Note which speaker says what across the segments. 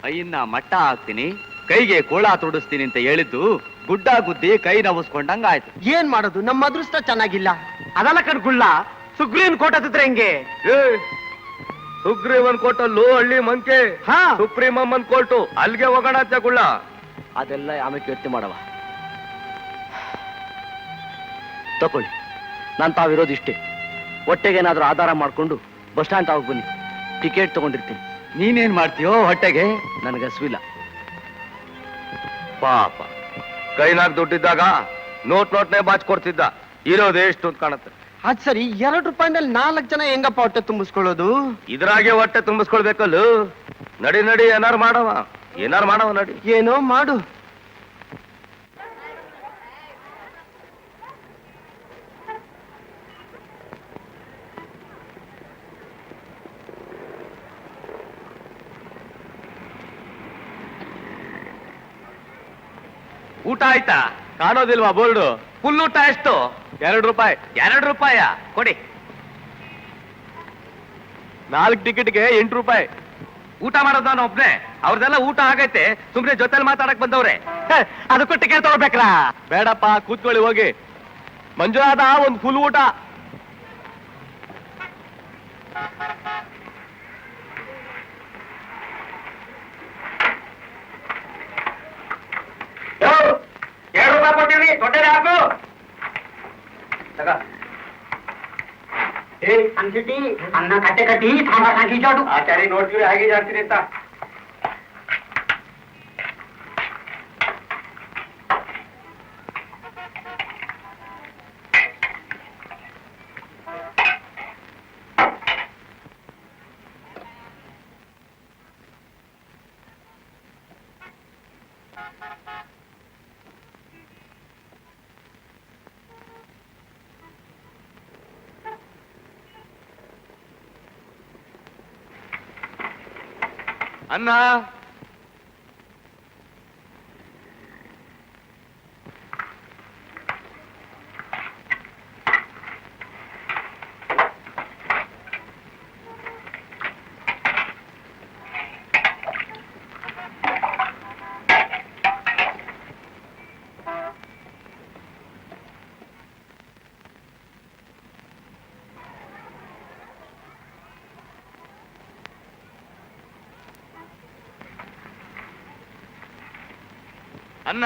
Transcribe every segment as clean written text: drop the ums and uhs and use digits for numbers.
Speaker 1: ಕೈಯನ್ನ ಮಟ್ಟ ಹಾಕ್ತೀನಿ, ಕೈಗೆ ಕೋಳ ತೊಡಿಸ್ತೀನಿ ಅಂತ ಹೇಳಿದ್ದು ಗುಡ್ಡ ಗುದ್ದಿ ಕೈ ನವಸ್ಕೊಂಡಂಗ ಆಯ್ತು.
Speaker 2: ಏನ್ ಮಾಡೋದು, ನಮ್ಮ ಅದೃಷ್ಟ ಚೆನ್ನಾಗಿಲ್ಲ. ಅದಲ್ಲ ಕಣ್ಗುಳ್ಳ, ಸುಗ್ರೀವನ್ ಕೋಟ ಹತ್ತಿದ್ರೆ ಹೆಂಗೆ?
Speaker 3: ಸುಗ್ರೀವನ್ ಕೋಟಲ್ಲೂ ಹಳ್ಳಿ ಮಂಕೆ, ಸುಪ್ರೀಂ ಅಮ್ಮನ್ ಕೋರ್ಟು, ಅಲ್ಲಿಗೆ ಹೋಗೋಣ ಅಂತ ಗುಳ್ಳ.
Speaker 2: ಅದೆಲ್ಲ ಆಮೇಲೆ ಯೋಚನೆ ಮಾಡವ. ತಕೊಳ್ಳಿ, ನಾನು ತಾವಿರೋದು ಇಷ್ಟೇ. ಹೊಟ್ಟೆಗೇನಾದ್ರೂ ಆಧಾರ ಮಾಡ್ಕೊಂಡು ಬಸ್ ಸ್ಟ್ಯಾಂಡ್ ತಾವಾಗ ಬನ್ನಿ, ಟಿಕೆಟ್ ತಗೊಂಡಿರ್ತೀನಿ.
Speaker 1: ನೀನೇನ್ ಮಾಡ್ತೀಯೋ ಹೊಟ್ಟೆಗೆ?
Speaker 2: ನನಗೆ ಹಸುವಿಲ್ಲ.
Speaker 3: ಪಾಪ ಕೈನಾಗ್ ದುಡ್ಡಿದ್ದಾಗ ನೋಟ್ನೇ ಬಾಚ್ಕೊಡ್ತಿದ್ದ. ಇರೋದೇ ಎಷ್ಟು ಅಂತ ಕಾಣುತ್ತೆ.
Speaker 2: ಅದ್ ಸರಿ, 2 ರೂಪಾಯಿನಲ್ಲಿ 4 ಜನ ಹೆಂಗಪ್ಪ ಹೊಟ್ಟೆ ತುಂಬಿಸ್ಕೊಳ್ಳೋದು?
Speaker 3: ಇದ್ರಾಗೆ ಹೊಟ್ಟೆ ತುಂಬಿಸ್ಕೊಳ್ಬೇಕಲ್ಲು. ನಡಿ ನಡಿ, ಏನಾರು ಮಾಡವ ನಡಿ.
Speaker 2: ಏನೋ ಮಾಡು.
Speaker 3: ಊಟ ಆಯ್ತಾ? ಕಾಣೋದಿಲ್ವಾ ಬೋರ್ಡು? ಫುಲ್ ಊಟ ಎಷ್ಟು? 2 ರೂಪಾಯಿ. 2 ರೂಪಾಯ ಕೊಡಿ. 4 ಟಿಕೆಟ್ಗೆ 8 ರೂಪಾಯಿ. ಊಟ ಮಾಡೋದು ನಾನು ಒಬ್ನೇ, ಅವ್ರದೆಲ್ಲ ಊಟ ಆಗೈತೆ. ಸುಮ್ನೆ ಜೊತೆಲಿ ಮಾತಾಡಕ್ ಬಂದವ್ರೆ.
Speaker 2: ಅದಕ್ಕೂ ಟಿಕೆಟ್ ತಗೋಬೇಕ್ರಾ?
Speaker 3: ಬೇಡಪ್ಪ, ಕೂತ್ಕೊಳ್ಳಿ ಹೋಗಿ. ಮಂಜುನಾಥ, ಒಂದು ಫುಲ್ ಊಟ. ಕೊಟ್ಟಿರಿ, ಹಾಕು.
Speaker 2: ಅನ್ನ ಕಟ್ಟೆ ಕಟ್ಟಿ ಸಾಂಬಾರ್ ಹಾಕಿ ಜಾಡು.
Speaker 3: ಆಚಾರಿ ನೋಡ್ತೀವಿ ಹಾಗೆ ಜಾಡ್ತೀನಿ ಅಂತ. ಅನ್ನ ಅನ್ನ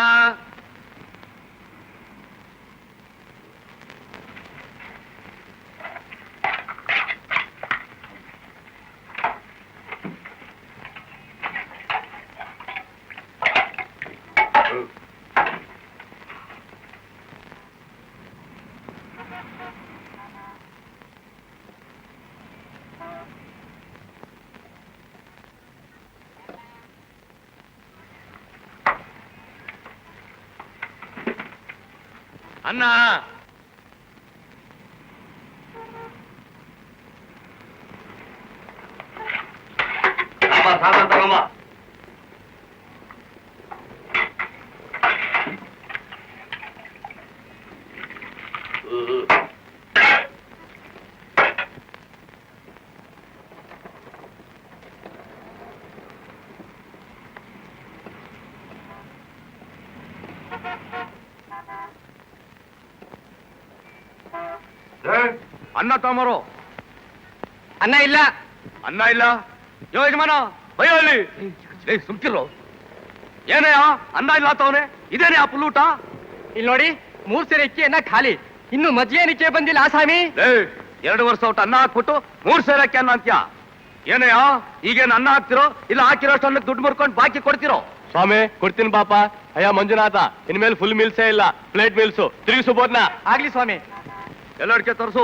Speaker 3: ಅನ್ನ ಸಾಂಬಾರ್ ತಗೊಂಬ. ಅನ್ನ ತಗೊಂಬರು.
Speaker 2: ಅನ್ನ ಇಲ್ಲ.
Speaker 3: ಅನ್ನ ಇಲ್ಲ? ಯಜಮಾನ ಬಯ್ಯೋ ಅಲ್ಲಿ. ಸುಮ್ಕಿರೋ. ಏನಯ್ಯ ಅನ್ನ ಇಲ್ಲ ತವನೆ? ಇದೇನೇ ಆ ಪುಲ್ ಊಟ?
Speaker 2: ಇಲ್ಲಿ ನೋಡಿ, 3 ಸೇರೆ ಅಕ್ಕಿ ಅನ್ನ ಖಾಲಿ. ಇನ್ನು ಮಜ್ಜಿಗೆ ಬಂದಿಲ್ಲ ಆಸಾಮಿ.
Speaker 3: 2 ವರ್ಷ ಊಟ ಅನ್ನ ಹಾಕ್ಬಿಟ್ಟು 3 ಸೇರೆ ಅಕ್ಕಿ ಅನ್ನ ಅಂತ್ಯ. ಏನಯ್ಯ, ಈಗೇನು ಅನ್ನ ಹಾಕ್ತಿರೋ ಇಲ್ಲ ಹಾಕಿರೋಷ್ಟು ಅನ್ನಕ್ಕೆ ದುಡ್ಡು ಮುರ್ಕೊಂಡು ಬಾಕಿ ಕೊಡ್ತಿರೋ?
Speaker 4: ಸ್ವಾಮಿ ಕೊಡ್ತೀನಿ ಪಾಪ. ಅಯ್ಯ ಮಂಜುನಾಥ, ಇನ್ಮೇಲೆ ಫುಲ್ ಮೀಲ್ಸೇ ಇಲ್ಲ, ಪ್ಲೇಟ್ ಮೀಲ್ಸು ತಿರುಗಿಸು ಬೋದ್ನ.
Speaker 2: ಆಗ್ಲಿ ಸ್ವಾಮಿ.
Speaker 3: ಎಲ್ಲಡಿಕೆ ತೋರಿಸು.